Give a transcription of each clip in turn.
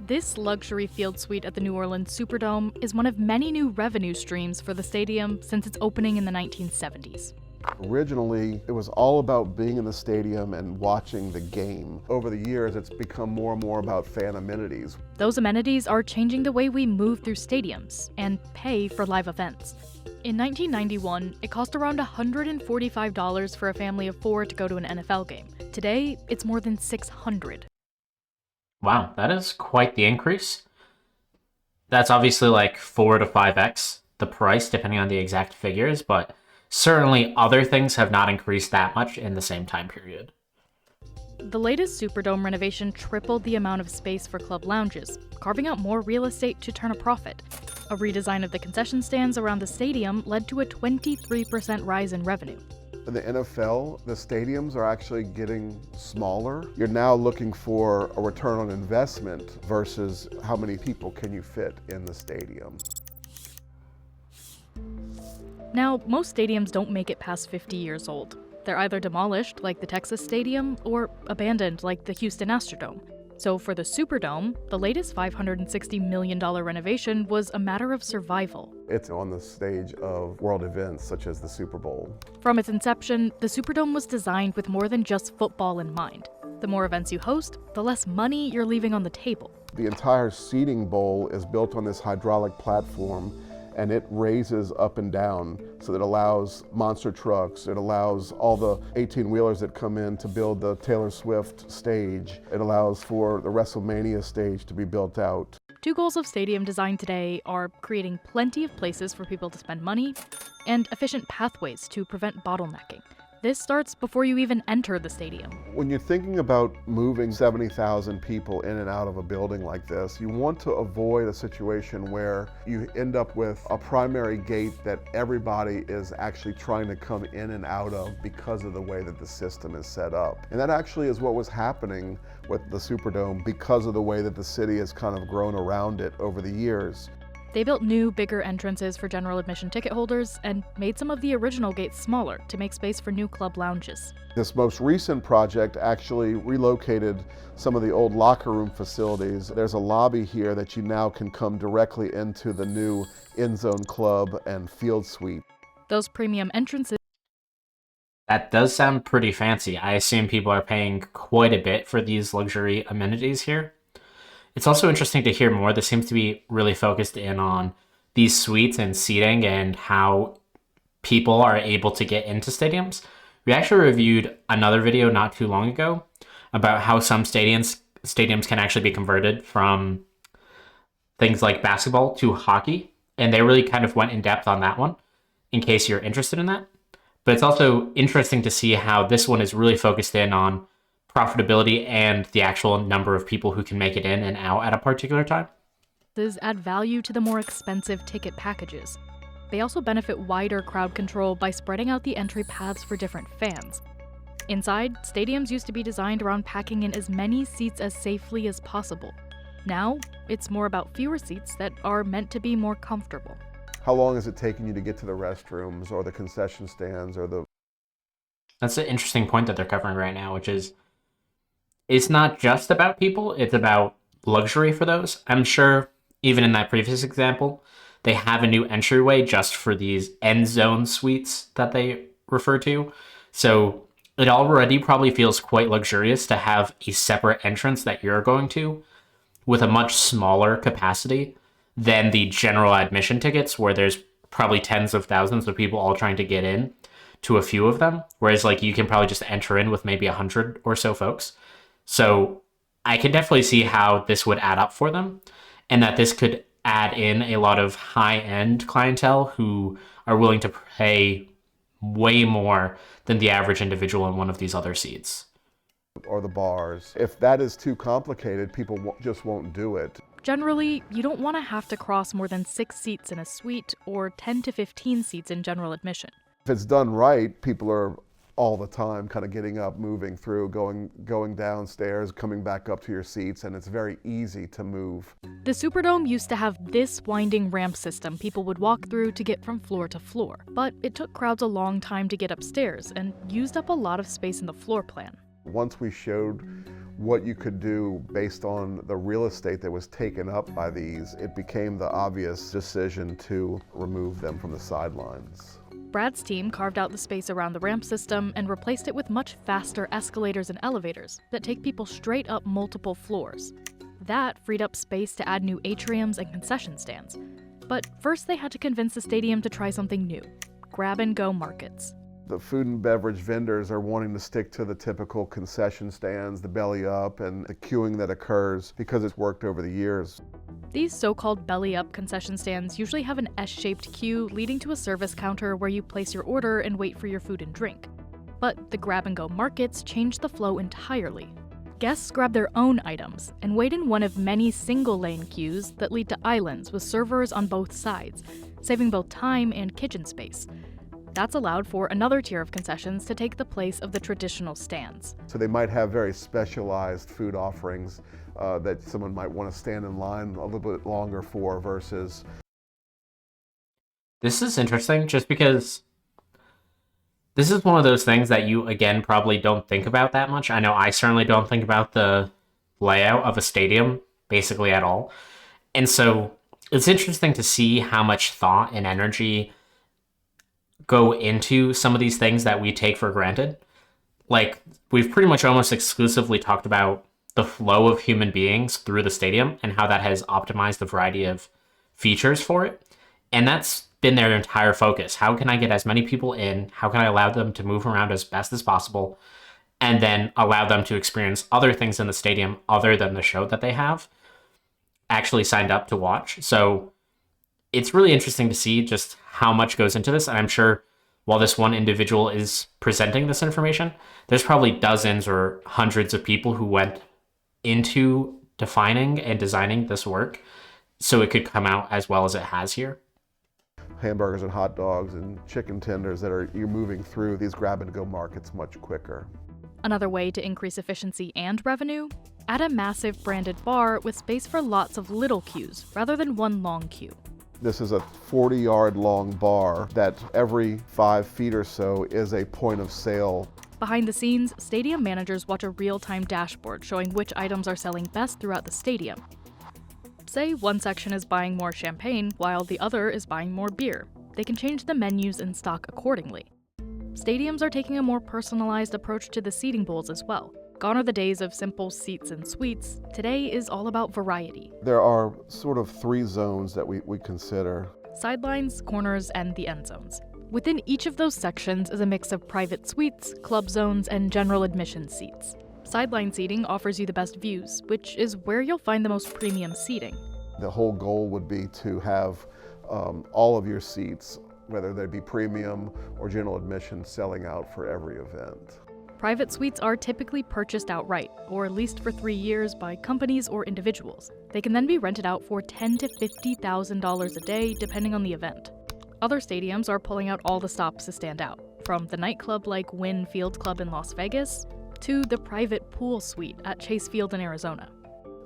This luxury field suite at the New Orleans Superdome is one of many new revenue streams for the stadium since its opening in the 1970s. Originally, it was all about being in the stadium and watching the game. Over the years, it's become more and more about fan amenities. Those amenities are changing the way we move through stadiums and pay for live events. In 1991, it cost around $145 for a family of 4 to go to an NFL game. Today, it's more than $600. Wow, that is quite the increase. That's obviously like 4 to 5x the price, depending on the exact figures, but certainly other things have not increased that much in the same time period. The latest Superdome renovation tripled the amount of space for club lounges, carving out more real estate to turn a profit. A redesign of the concession stands around the stadium led to a 23% rise in revenue. In the NFL, the stadiums are actually getting smaller. You're now looking for a return on investment versus how many people can you fit in the stadium. Now, most stadiums don't make it past 50 years old. They're either demolished, like the Texas Stadium, or abandoned, like the Houston Astrodome. So for the Superdome, the latest $560 million renovation was a matter of survival. It's on the stage of world events such as the Super Bowl. From its inception, the Superdome was designed with more than just football in mind. The more events you host, the less money you're leaving on the table. The entire seating bowl is built on this hydraulic platform, and it raises up and down, so that it allows monster trucks, it allows all the 18-wheelers that come in to build the Taylor Swift stage, it allows for the WrestleMania stage to be built out. Two goals of stadium design today are creating plenty of places for people to spend money and efficient pathways to prevent bottlenecking. This starts before you even enter the stadium. When you're thinking about moving 70,000 people in and out of a building like this, you want to avoid a situation where you end up with a primary gate that everybody is actually trying to come in and out of because of the way that the system is set up. And that actually is what was happening with the Superdome because of the way that the city has kind of grown around it over the years. They built new, bigger entrances for general admission ticket holders and made some of the original gates smaller to make space for new club lounges. This most recent project actually relocated some of the old locker room facilities. There's a lobby here that you now can come directly into the new end zone club and field suite. Those premium entrances That does sound pretty fancy. I assume people are paying quite a bit for these luxury amenities here. It's also interesting to hear more. This seems to be really focused in on these suites and seating and how people are able to get into stadiums. We actually reviewed another video not too long ago about how some stadiums can actually be converted from things like basketball to hockey. And they really kind of went in depth on that one, in case you're interested in that. But it's also interesting to see how this one is really focused in on profitability and the actual number of people who can make it in and out at a particular time. add value to the more expensive ticket packages. They also benefit wider crowd control by spreading out the entry paths for different fans. Inside, stadiums used to be designed around packing in as many seats as safely as possible. Now, it's more about fewer seats that are meant to be more comfortable. How long is it taking you to get to the restrooms or the concession stands or the... That's an interesting point that they're covering right now, which is it's not just about people, it's about luxury for those. I'm sure even in that previous example, they have a new entryway just for these end zone suites that they refer to. So it already probably feels quite luxurious to have a separate entrance that you're going to with a much smaller capacity than the general admission tickets, where there's probably tens of thousands of people all trying to get in to a few of them. Whereas like you can probably just enter in with maybe 100 or so folks. So I can definitely see how this would add up for them, and that this could add in a lot of high-end clientele who are willing to pay way more than the average individual in one of these other seats. or the bars. If that is too complicated, people just won't do it. Generally, you don't want to have to cross more than 6 seats in a suite or 10 to 15 seats in general admission. If it's done right, people are all the time kind of getting up, moving through, going downstairs, coming back up to your seats, and it's very easy to move. The Superdome used to have this winding ramp system people would walk through to get from floor to floor, but it took crowds a long time to get upstairs and used up a lot of space in the floor plan. Once we showed what you could do based on the real estate that was taken up by these, it became the obvious decision to remove them from the sidelines. Brad's team carved out the space around the ramp system and replaced it with much faster escalators and elevators that take people straight up multiple floors. That freed up space to add new atriums and concession stands. But first they had to convince the stadium to try something new: grab-and-go markets. The food and beverage vendors are wanting to stick to the typical concession stands, the belly up, and the queuing that occurs because it's worked over the years. These so-called belly-up concession stands usually have an S-shaped queue leading to a service counter where you place your order and wait for your food and drink. But the grab-and-go markets changed the flow entirely. Guests grab their own items and wait in one of many single-lane queues that lead to islands with servers on both sides, saving both time and kitchen space. That's allowed for another tier of concessions to take the place of the traditional stands. So they might have very specialized food offerings that someone might want to stand in line a little bit longer for versus... This is interesting just because this is one of those things that you, again, probably don't think about that much. I know I certainly don't think about the layout of a stadium basically at all. And so it's interesting to see how much thought and energy go into some of these things that we take for granted. Like, we've pretty much almost exclusively talked about the flow of human beings through the stadium and how that has optimized the variety of features for it. And that's been their entire focus. How can I get as many people in? How can I allow them to move around as best as possible? And then allow them to experience other things in the stadium other than the show that they have actually signed up to watch. So it's really interesting to see just how much goes into this. And I'm sure while this one individual is presenting this information, there's probably dozens or hundreds of people who went into defining and designing this work so it could come out as well as it has here. Hamburgers and hot dogs and chicken tenders that you're moving through these grab-and-go markets much quicker. Another way to increase efficiency and revenue? Add a massive branded bar with space for lots of little queues rather than one long queue. This is a 40-yard long bar that every 5 feet or so is a point of sale. Behind the scenes, stadium managers watch a real-time dashboard showing which items are selling best throughout the stadium. Say one section is buying more champagne while the other is buying more beer. They can change the menus and stock accordingly. Stadiums are taking a more personalized approach to the seating bowls as well. Gone are the days of simple seats and suites. Today is all about variety. There are sort of 3 zones that we consider. Sidelines, corners, and the end zones. Within each of those sections is a mix of private suites, club zones, and general admission seats. Sideline seating offers you the best views, which is where you'll find the most premium seating. The whole goal would be to have all of your seats, whether they be premium or general admission, selling out for every event. Private suites are typically purchased outright, or leased for 3 years by companies or individuals. They can then be rented out for $10,000 to $50,000 a day, depending on the event. Other stadiums are pulling out all the stops to stand out, from the nightclub like Wynn Field Club in Las Vegas to the private pool suite at Chase Field in Arizona.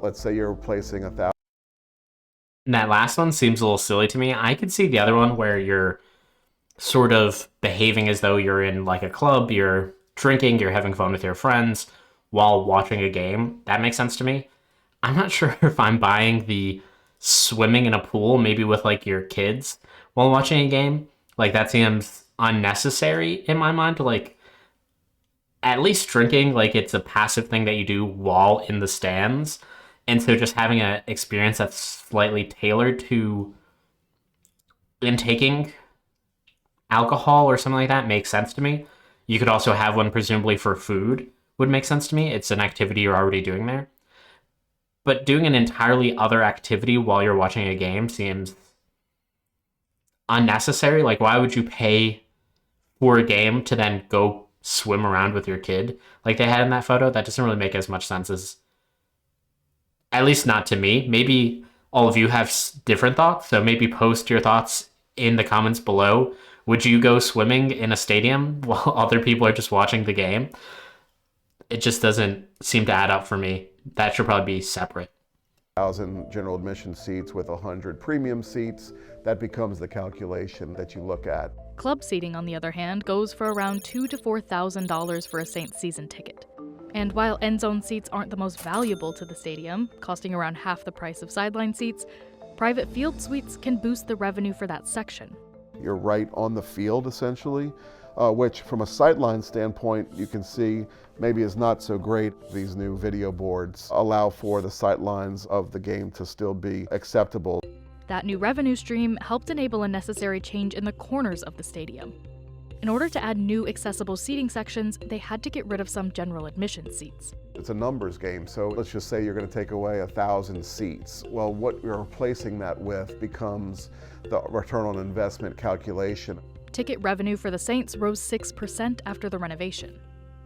Let's say you're replacing 1,000. That last one seems a little silly to me. I could see the other one where you're sort of behaving as though you're in like a club, you're drinking, you're having fun with your friends while watching a game. That makes sense to me. I'm not sure if I'm buying the swimming in a pool, maybe with like your kids while watching a game. Like, that seems unnecessary in my mind. Like, at least drinking, like, it's a passive thing that you do while in the stands. And so just having an experience that's slightly tailored to intaking alcohol or something like that makes sense to me. You could also have one presumably for food would make sense to me. It's an activity you're already doing there. But doing an entirely other activity while you're watching a game seems unnecessary. Like, why would you pay for a game to then go swim around with your kid like they had in that photo? That doesn't really make as much sense as, at least not to me. Maybe all of you have different thoughts, so maybe post your thoughts in the comments below. Would you go swimming in a stadium while other people are just watching the game? It just doesn't seem to add up for me. That should probably be separate. 1,000 general admission seats with 100 premium seats. That becomes the calculation that you look at. Club seating, on the other hand, goes for around $2,000 to $4,000 for a Saints season ticket. And while end zone seats aren't the most valuable to the stadium, costing around half the price of sideline seats, private field suites can boost the revenue for that section. You're right on the field, essentially, which from a sightline standpoint, you can see maybe is not so great. These new video boards allow for the sightlines of the game to still be acceptable. That new revenue stream helped enable a necessary change in the corners of the stadium. In order to add new accessible seating sections, they had to get rid of some general admission seats. It's a numbers game, so let's just say you're going to take away 1,000 seats. Well, what you're replacing that with becomes the return on investment calculation. Ticket revenue for the Saints rose 6% after the renovation.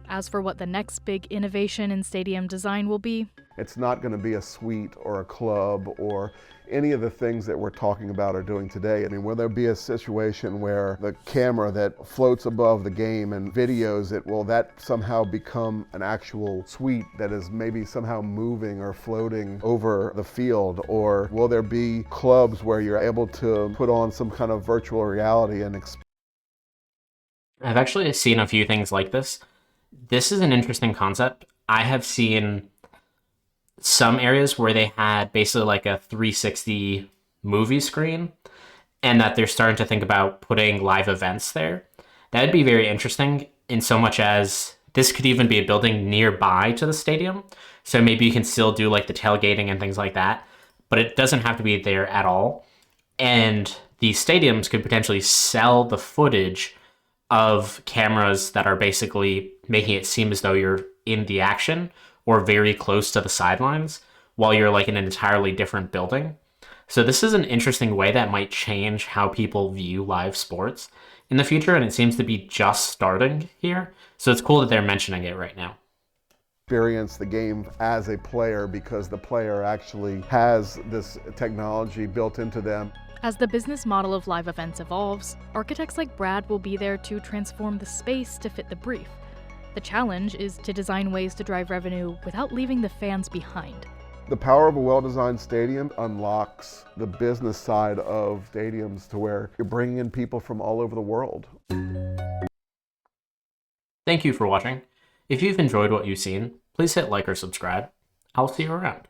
As for what the next big innovation in stadium design will be, it's not going to be a suite or a club or any of the things that we're talking about or doing today. I mean, will there be a situation where the camera that floats above the game and videos it, will that somehow become an actual suite that is maybe somehow moving or floating over the field? Or will there be clubs where you're able to put on some kind of virtual reality and I've actually seen a few things like this. This is an interesting concept. I have seen some areas where they had basically like a 360 movie screen, and that they're starting to think about putting live events there. That'd be very interesting in so much as this could even be a building nearby to the stadium. So maybe you can still do like the tailgating and things like that, but it doesn't have to be there at all. And these stadiums could potentially sell the footage of cameras that are basically making it seem as though you're in the action or very close to the sidelines while you're like in an entirely different building. So this is an interesting way that might change how people view live sports in the future, and it seems to be just starting here. So it's cool that they're mentioning it right now. Experience the game as a player because the player actually has this technology built into them. As the business model of live events evolves, architects like Brad will be there to transform the space to fit the brief. The challenge is to design ways to drive revenue without leaving the fans behind. The power of a well-designed stadium unlocks the business side of stadiums to where you're bringing in people from all over the world. Thank you for watching. If you've enjoyed what you've seen, please hit like or subscribe. I'll see you around.